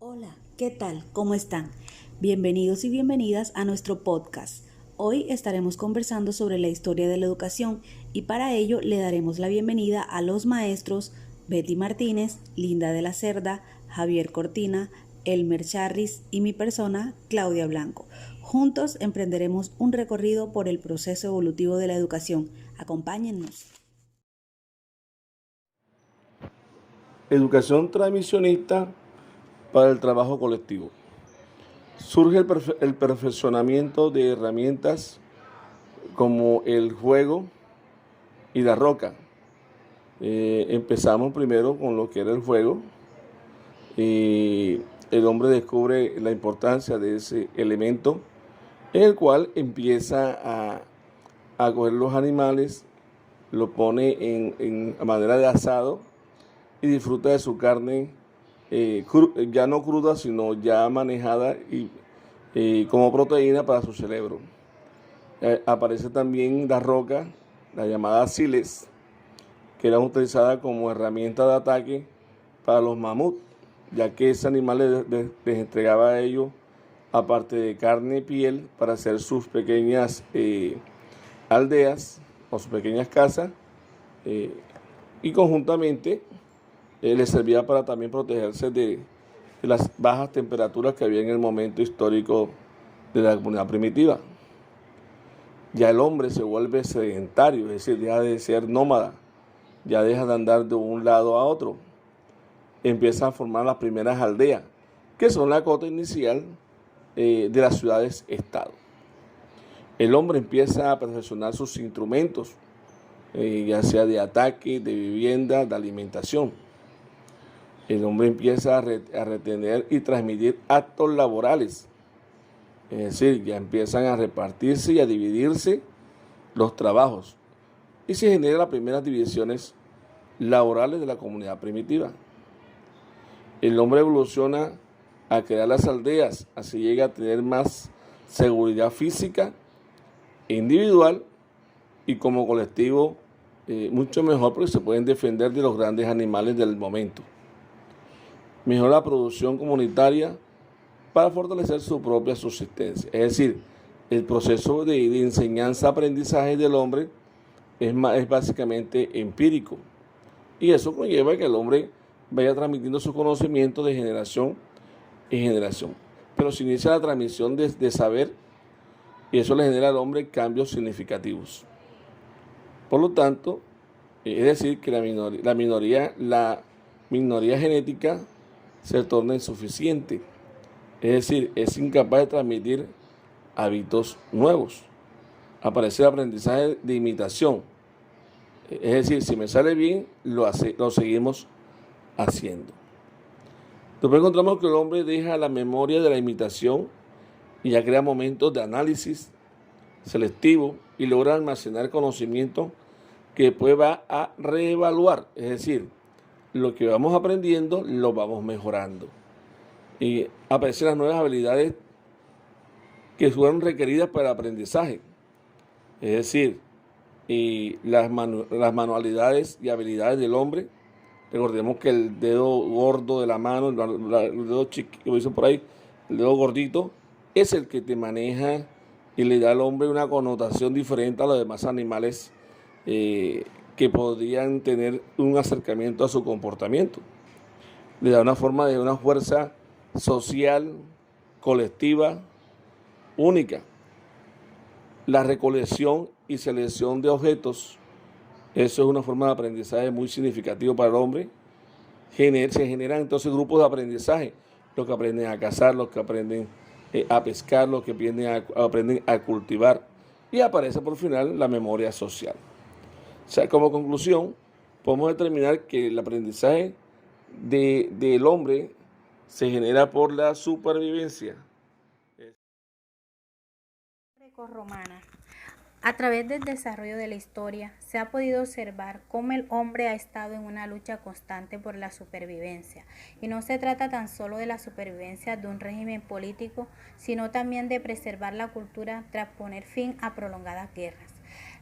Hola, ¿qué tal? ¿Cómo están? Bienvenidos y bienvenidas a nuestro podcast. Hoy estaremos conversando sobre la historia de la educación y para ello le daremos la bienvenida a los maestros Betty Martínez, Linda de la Cerda, Javier Cortina, Elmer Charris y mi persona, Claudia Blanco. Juntos emprenderemos un recorrido por el proceso evolutivo de la educación. Acompáñennos. Educación transmisionista para el trabajo colectivo. Surge el perfeccionamiento de herramientas como el juego y la roca. Empezamos primero con lo que era el juego y el hombre descubre la importancia de ese elemento en el cual empieza a coger los animales, lo pone en manera de asado y disfruta de su carne ya no cruda, sino ya manejada y como proteína para su cerebro. Aparece también la roca, la llamada siles, que era utilizada como herramienta de ataque para los mamuts, ya que ese animal les entregaba a ellos, aparte de carne y piel, para hacer sus pequeñas aldeas o sus pequeñas casas, eh, y conjuntamente les servía para también protegerse de las bajas temperaturas que había en el momento histórico de la comunidad primitiva. Ya el hombre se vuelve sedentario, es decir, deja de ser nómada, ya deja de andar de un lado a otro, empieza a formar las primeras aldeas, que son la cota inicial de las ciudades-estado. El hombre empieza a perfeccionar sus instrumentos, ya sea de ataque, de vivienda, de alimentación. El hombre empieza a retener y transmitir actos laborales. Es decir, ya empiezan a repartirse y a dividirse los trabajos. Y se generan las primeras divisiones laborales de la comunidad primitiva. El hombre evoluciona a crear las aldeas, así llega a tener más seguridad física e individual y como colectivo mucho mejor porque se pueden defender de los grandes animales del momento. Mejora la producción comunitaria para fortalecer su propia subsistencia. Es decir, el proceso de enseñanza-aprendizaje del hombre es básicamente empírico. Y eso conlleva que el hombre vaya transmitiendo su conocimiento de generación en generación. Pero se inicia la transmisión de saber y eso le genera al hombre cambios significativos. Por lo tanto, es decir, que la minoría genética se torna insuficiente. Es decir, es incapaz de transmitir hábitos nuevos. Aparece el aprendizaje de imitación. Es decir, si me sale bien, lo seguimos haciendo. Después encontramos que el hombre deja la memoria de la imitación y ya crea momentos de análisis selectivo y logra almacenar conocimiento que después va a reevaluar. Es decir, lo que vamos aprendiendo lo vamos mejorando. Y aparecen las nuevas habilidades que fueron requeridas para el aprendizaje. Es decir, las manualidades y habilidades del hombre. Recordemos que el dedo gordo de la mano, el dedo chiquito, como dicen por ahí, el dedo gordito, es el que te maneja y le da al hombre una connotación diferente a los demás animales que podrían tener un acercamiento a su comportamiento. Le da una forma de una fuerza social, colectiva, única. La recolección y selección de objetos, eso es una forma de aprendizaje muy significativo para el hombre. Se generan entonces grupos de aprendizaje, los que aprenden a cazar, los que aprenden a pescar, los que aprenden a cultivar, y aparece por final la memoria social. O sea, como conclusión, podemos determinar que el aprendizaje del hombre se genera por la supervivencia. Grecorromana. A través del desarrollo de la historia se ha podido observar cómo el hombre ha estado en una lucha constante por la supervivencia. Y no se trata tan solo de la supervivencia de un régimen político, sino también de preservar la cultura tras poner fin a prolongadas guerras.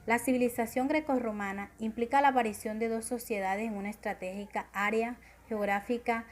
La civilización grecorromana implica la aparición de dos sociedades en una estratégica área geográfica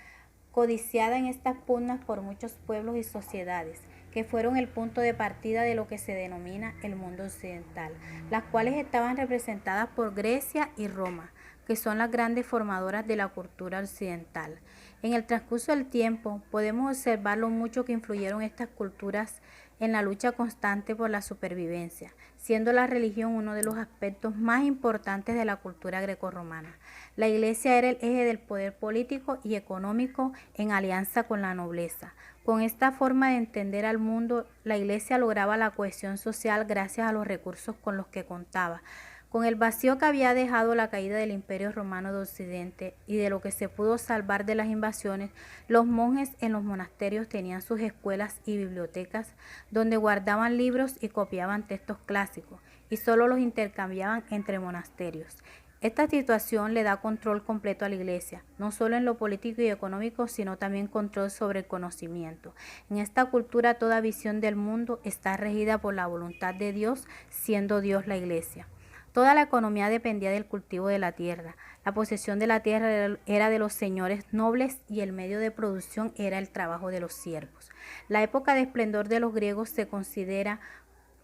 codiciada en estas pugnas por muchos pueblos y sociedades, que fueron el punto de partida de lo que se denomina el mundo occidental, las cuales estaban representadas por Grecia y Roma, que son las grandes formadoras de la cultura occidental. En el transcurso del tiempo podemos observar lo mucho que influyeron estas culturas en la lucha constante por la supervivencia, siendo la religión uno de los aspectos más importantes de la cultura grecorromana. La Iglesia era el eje del poder político y económico en alianza con la nobleza. Con esta forma de entender al mundo, la Iglesia lograba la cohesión social gracias a los recursos con los que contaba. Con el vacío que había dejado la caída del Imperio Romano de Occidente y de lo que se pudo salvar de las invasiones, los monjes en los monasterios tenían sus escuelas y bibliotecas donde guardaban libros y copiaban textos clásicos y solo los intercambiaban entre monasterios. Esta situación le da control completo a la Iglesia, no solo en lo político y económico, sino también control sobre el conocimiento. En esta cultura toda visión del mundo está regida por la voluntad de Dios, siendo Dios la Iglesia. Toda la economía dependía del cultivo de la tierra. La posesión de la tierra era de los señores nobles y el medio de producción era el trabajo de los siervos. La época de esplendor de los griegos se considera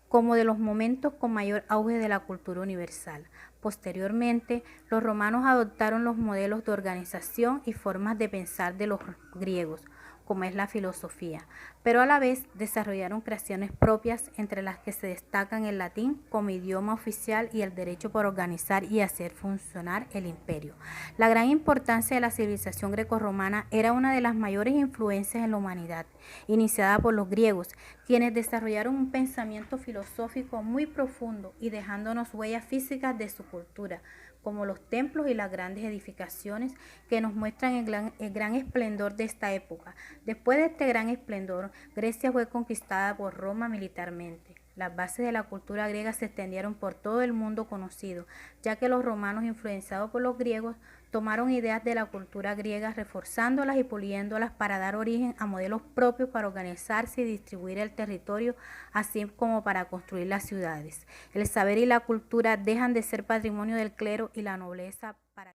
como de los momentos con mayor auge de la cultura universal. Posteriormente, los romanos adoptaron los modelos de organización y formas de pensar de los griegos, como es la filosofía, pero a la vez desarrollaron creaciones propias, entre las que se destacan el latín como idioma oficial y el derecho para organizar y hacer funcionar el imperio. La gran importancia de la civilización grecorromana era una de las mayores influencias en la humanidad, iniciada por los griegos, quienes desarrollaron un pensamiento filosófico muy profundo y dejándonos huellas físicas de su cultura, como los templos y las grandes edificaciones que nos muestran el gran esplendor de esta época. Después de este gran esplendor, Grecia fue conquistada por Roma militarmente. Las bases de la cultura griega se extendieron por todo el mundo conocido, ya que los romanos, influenciados por los griegos, tomaron ideas de la cultura griega, reforzándolas y puliéndolas para dar origen a modelos propios para organizarse y distribuir el territorio, así como para construir las ciudades. El saber y la cultura dejan de ser patrimonio del clero y la nobleza para...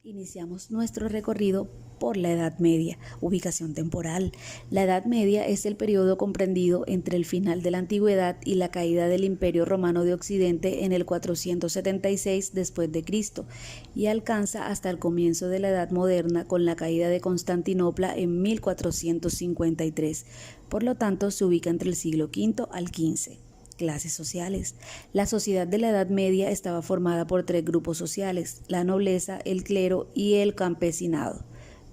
Iniciamos nuestro recorrido por la Edad Media. Ubicación temporal. La Edad Media es el periodo comprendido entre el final de la Antigüedad y la caída del Imperio Romano de Occidente en el 476 después de Cristo y alcanza hasta el comienzo de la Edad Moderna con la caída de Constantinopla en 1453. Por lo tanto, se ubica entre el siglo V al XV. Clases sociales. La sociedad de la Edad Media estaba formada por tres grupos sociales: la nobleza, el clero y el campesinado.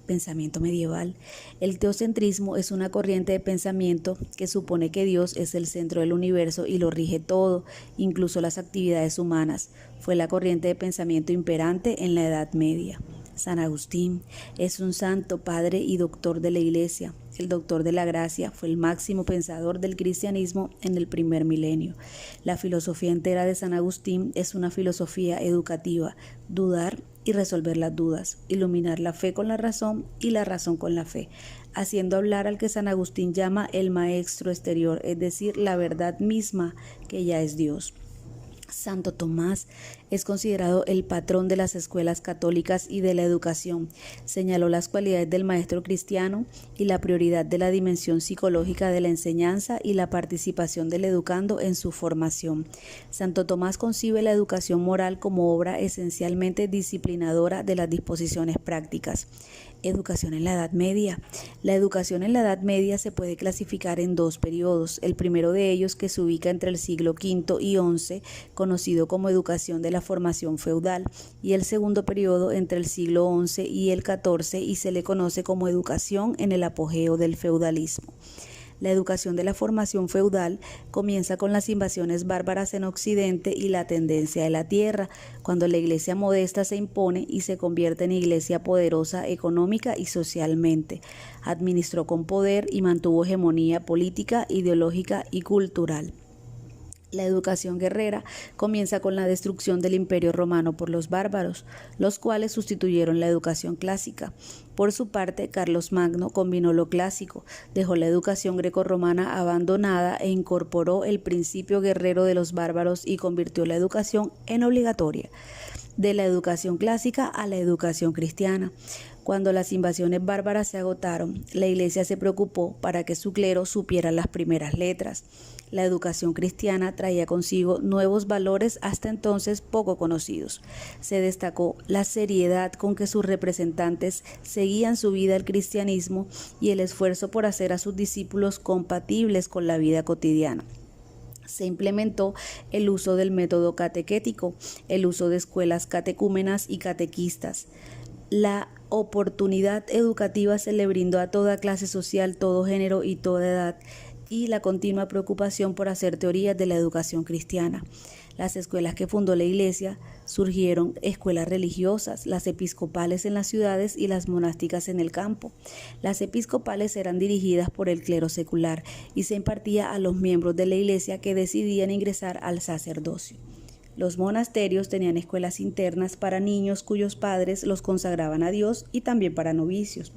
Pensamiento medieval. El teocentrismo es una corriente de pensamiento que supone que Dios es el centro del universo y lo rige todo, incluso las actividades humanas. Fue la corriente de pensamiento imperante en la Edad Media. San Agustín es un santo, padre y doctor de la Iglesia. El doctor de la gracia, fue el máximo pensador del cristianismo en el primer milenio. La filosofía entera de San Agustín es una filosofía educativa: dudar y resolver las dudas, iluminar la fe con la razón y la razón con la fe, haciendo hablar al que San Agustín llama el maestro exterior, es decir, la verdad misma, que ya es Dios. Santo Tomás es considerado el patrón de las escuelas católicas y de la educación. Señaló las cualidades del maestro cristiano y la prioridad de la dimensión psicológica de la enseñanza y la participación del educando en su formación. Santo Tomás concibe la educación moral como obra esencialmente disciplinadora de las disposiciones prácticas. Educación en la Edad Media. La educación en la Edad Media se puede clasificar en dos periodos. El primero de ellos, que se ubica entre el siglo V y XI, conocido como educación de la formación feudal, y el segundo periodo entre el siglo XI y el XIV, y se le conoce como educación en el apogeo del feudalismo. La educación de la formación feudal comienza con las invasiones bárbaras en Occidente y la tendencia de la tierra, cuando la iglesia modesta se impone y se convierte en iglesia poderosa económica y socialmente. Administró con poder y mantuvo hegemonía política, ideológica y cultural. La educación guerrera comienza con la destrucción del Imperio Romano por los bárbaros, los cuales sustituyeron la educación clásica. Por su parte, Carlos Magno combinó lo clásico, dejó la educación grecorromana abandonada e incorporó el principio guerrero de los bárbaros y convirtió la educación en obligatoria. De la educación clásica a la educación cristiana. Cuando las invasiones bárbaras se agotaron, la Iglesia se preocupó para que su clero supiera las primeras letras. La educación cristiana traía consigo nuevos valores hasta entonces poco conocidos. Se destacó la seriedad con que sus representantes seguían su vida al cristianismo y el esfuerzo por hacer a sus discípulos compatibles con la vida cotidiana. Se implementó el uso del método catequético, el uso de escuelas catecúmenas y catequistas. La oportunidad educativa se le brindó a toda clase social, todo género y toda edad, y la continua preocupación por hacer teorías de la educación cristiana. Las escuelas que fundó la Iglesia surgieron escuelas religiosas, las episcopales en las ciudades y las monásticas en el campo. Las episcopales eran dirigidas por el clero secular y se impartía a los miembros de la Iglesia que decidían ingresar al sacerdocio. Los monasterios tenían escuelas internas para niños cuyos padres los consagraban a Dios y también para novicios.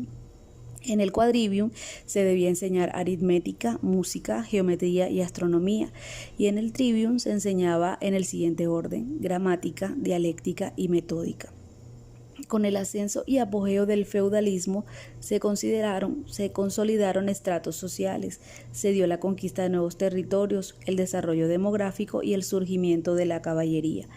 En el quadrivium se debía enseñar aritmética, música, geometría y astronomía, y en el trivium se enseñaba en el siguiente orden: gramática, dialéctica y metódica. Con el ascenso y apogeo del feudalismo se consolidaron estratos sociales, se dio la conquista de nuevos territorios, el desarrollo demográfico y el surgimiento de la caballería.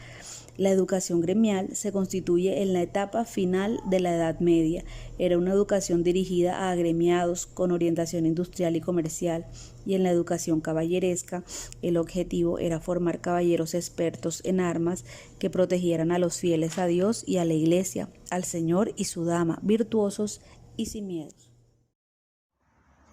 La educación gremial se constituye en la etapa final de la Edad Media. Era una educación dirigida a agremiados con orientación industrial y comercial, y en la educación caballeresca el objetivo era formar caballeros expertos en armas que protegieran a los fieles a Dios y a la Iglesia, al Señor y su dama, virtuosos y sin miedos.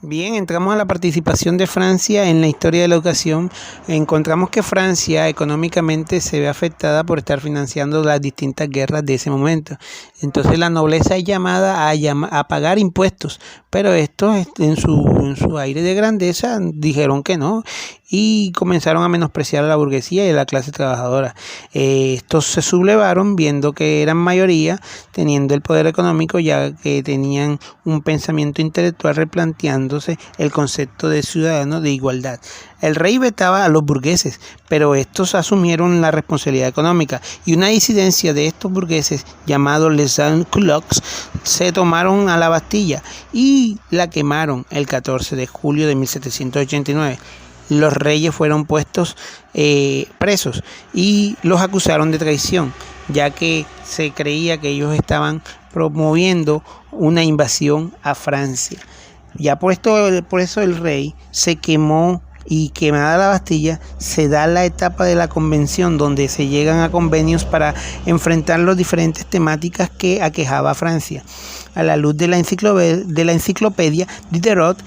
Bien, entramos a la participación de Francia en la historia de la educación. Encontramos que Francia económicamente se ve afectada por estar financiando las distintas guerras de ese momento. Entonces la nobleza es llamada a pagar impuestos, pero estos en su aire de grandeza dijeron que no y comenzaron a menospreciar a la burguesía y a la clase trabajadora. Estos se sublevaron viendo que eran mayoría, teniendo el poder económico, ya que tenían un pensamiento intelectual replanteándose el concepto de ciudadano de igualdad. El rey vetaba a los burgueses, pero estos asumieron la responsabilidad económica, y una disidencia de estos burgueses, llamados les sans-culottes, se tomaron a la Bastilla y la quemaron el 14 de julio de 1789. Los reyes fueron puestos presos y los acusaron de traición, ya que se creía que ellos estaban promoviendo una invasión a Francia. Ya por eso el rey se quemó, y quemada la Bastilla se da la etapa de la convención, donde se llegan a convenios para enfrentar las diferentes temáticas que aquejaba a Francia. A la luz de la enciclopedia Diderot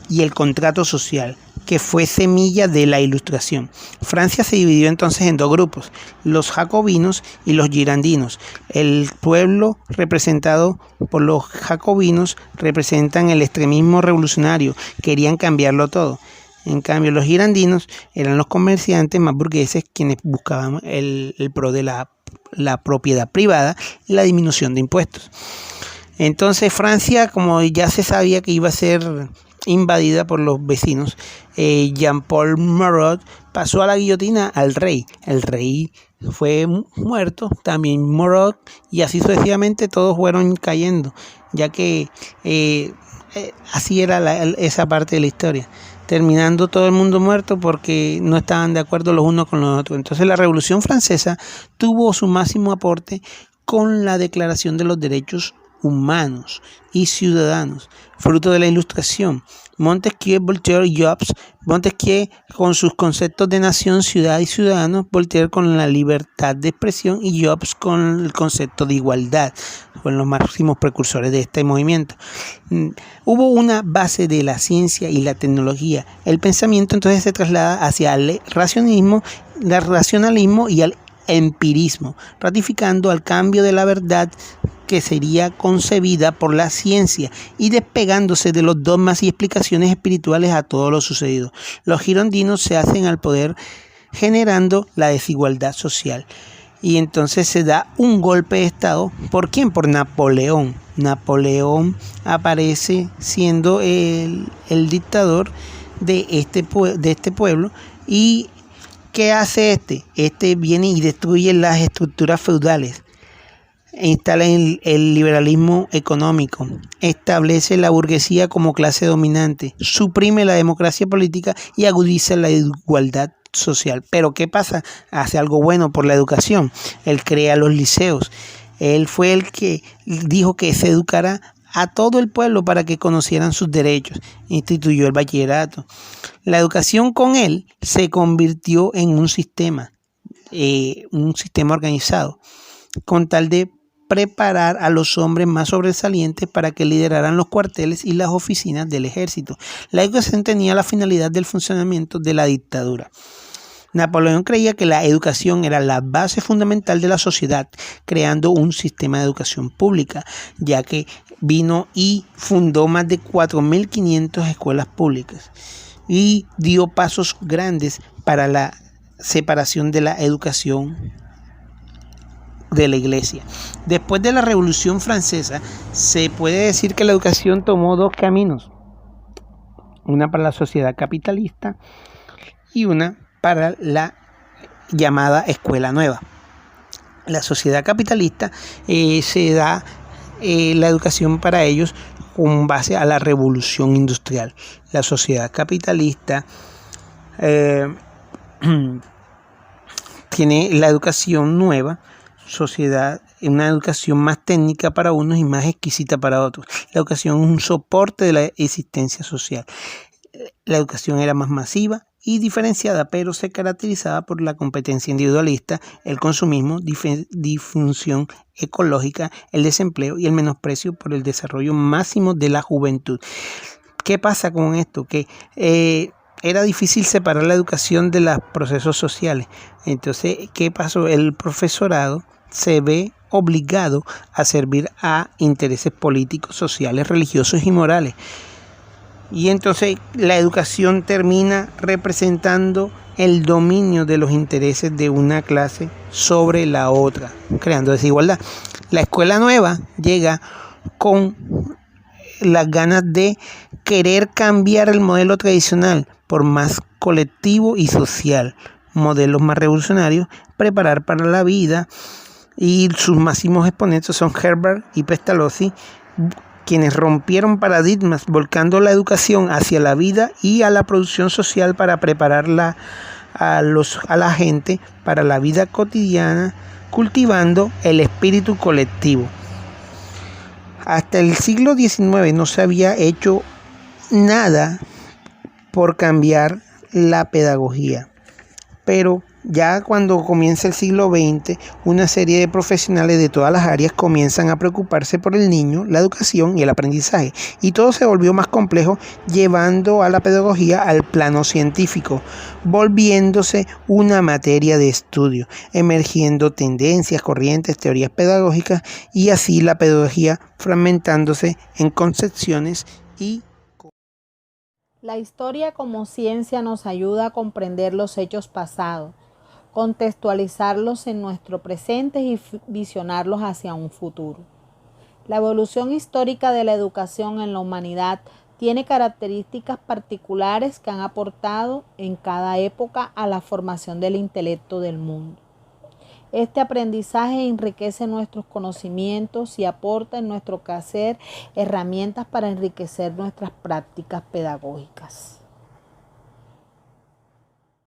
y el contrato social, que fue semilla de la Ilustración. Francia se dividió entonces en dos grupos: los jacobinos y los girondinos. El pueblo representado por los jacobinos representan el extremismo revolucionario, querían cambiarlo todo. En cambio, los girondinos eran los comerciantes más burgueses, quienes buscaban el pro de la propiedad privada y la disminución de impuestos. Entonces Francia, como ya se sabía que iba a ser invadida por los vecinos, Jean-Paul Marat pasó a la guillotina al rey. El rey fue muerto, también Marat, y así sucesivamente todos fueron cayendo, ya que así era esa parte de la historia, terminando todo el mundo muerto porque no estaban de acuerdo los unos con los otros. Entonces la Revolución Francesa tuvo su máximo aporte con la Declaración de los Derechos Humanos y Ciudadanos, fruto de la Ilustración. Montesquieu, Voltaire y Hobbes. Montesquieu con sus conceptos de nación, ciudad y ciudadanos, Voltaire con la libertad de expresión y Hobbes con el concepto de igualdad. Fueron los máximos precursores de este movimiento. Hubo una base de la ciencia y la tecnología. El pensamiento entonces se traslada hacia el racionalismo y al empirismo, ratificando al cambio de la verdad que sería concebida por la ciencia y despegándose de los dogmas y explicaciones espirituales a todo lo sucedido. Los girondinos se hacen al poder generando la desigualdad social. Y entonces se da un golpe de Estado. ¿Por quién? Por Napoleón. Napoleón aparece siendo el dictador de este pueblo. ¿Y qué hace este? Este viene y destruye las estructuras feudales. instala el liberalismo económico, establece la burguesía como clase dominante, suprime la democracia política y agudiza la igualdad social. Pero ¿qué pasa? Hace algo bueno por la educación. Él crea los liceos. Él fue el que dijo que se educara a todo el pueblo para que conocieran sus derechos. Instituyó el bachillerato. La educación con él se convirtió en un sistema organizado, con tal de preparar a los hombres más sobresalientes para que lideraran los cuarteles y las oficinas del ejército. La educación tenía la finalidad del funcionamiento de la dictadura. Napoleón creía que la educación era la base fundamental de la sociedad, creando un sistema de educación pública, ya que vino y fundó más de 4.500 escuelas públicas y dio pasos grandes para la separación de la educación de la iglesia. Después de la Revolución Francesa, se puede decir que la educación tomó dos caminos, una para la sociedad capitalista y una para la llamada escuela nueva. La sociedad capitalista se da la educación para ellos con base a la revolución industrial. La sociedad capitalista tiene la educación nueva, una educación más técnica para unos y más exquisita para otros. La educación es un soporte de la existencia social. La educación era más masiva y diferenciada, pero se caracterizaba por la competencia individualista, el consumismo, disfunción ecológica, el desempleo y el menosprecio por el desarrollo máximo de la juventud. ¿Qué pasa con esto? Que era difícil separar la educación de los procesos sociales. Entonces, ¿qué pasó? El profesorado se ve obligado a servir a intereses políticos, sociales, religiosos y morales. Y entonces la educación termina representando el dominio de los intereses de una clase sobre la otra, creando desigualdad. La escuela nueva llega con las ganas de querer cambiar el modelo tradicional por más colectivo y social, modelos más revolucionarios, preparar para la vida, y sus máximos exponentes son Herbert y Pestalozzi, quienes rompieron paradigmas, volcando la educación hacia la vida y a la producción social para prepararla a la gente para la vida cotidiana, cultivando el espíritu colectivo. Hasta el siglo XIX no se había hecho nada por cambiar la pedagogía, pero ya cuando comienza el siglo XX, una serie de profesionales de todas las áreas comienzan a preocuparse por el niño, la educación y el aprendizaje, y todo se volvió más complejo, llevando a la pedagogía al plano científico, volviéndose una materia de estudio, emergiendo tendencias, corrientes, teorías pedagógicas, y así la pedagogía fragmentándose en concepciones y... La historia como ciencia nos ayuda a comprender los hechos pasados, contextualizarlos en nuestro presente y visionarlos hacia un futuro. La evolución histórica de la educación en la humanidad tiene características particulares que han aportado en cada época a la formación del intelecto del mundo. Este aprendizaje enriquece nuestros conocimientos y aporta en nuestro quehacer herramientas para enriquecer nuestras prácticas pedagógicas.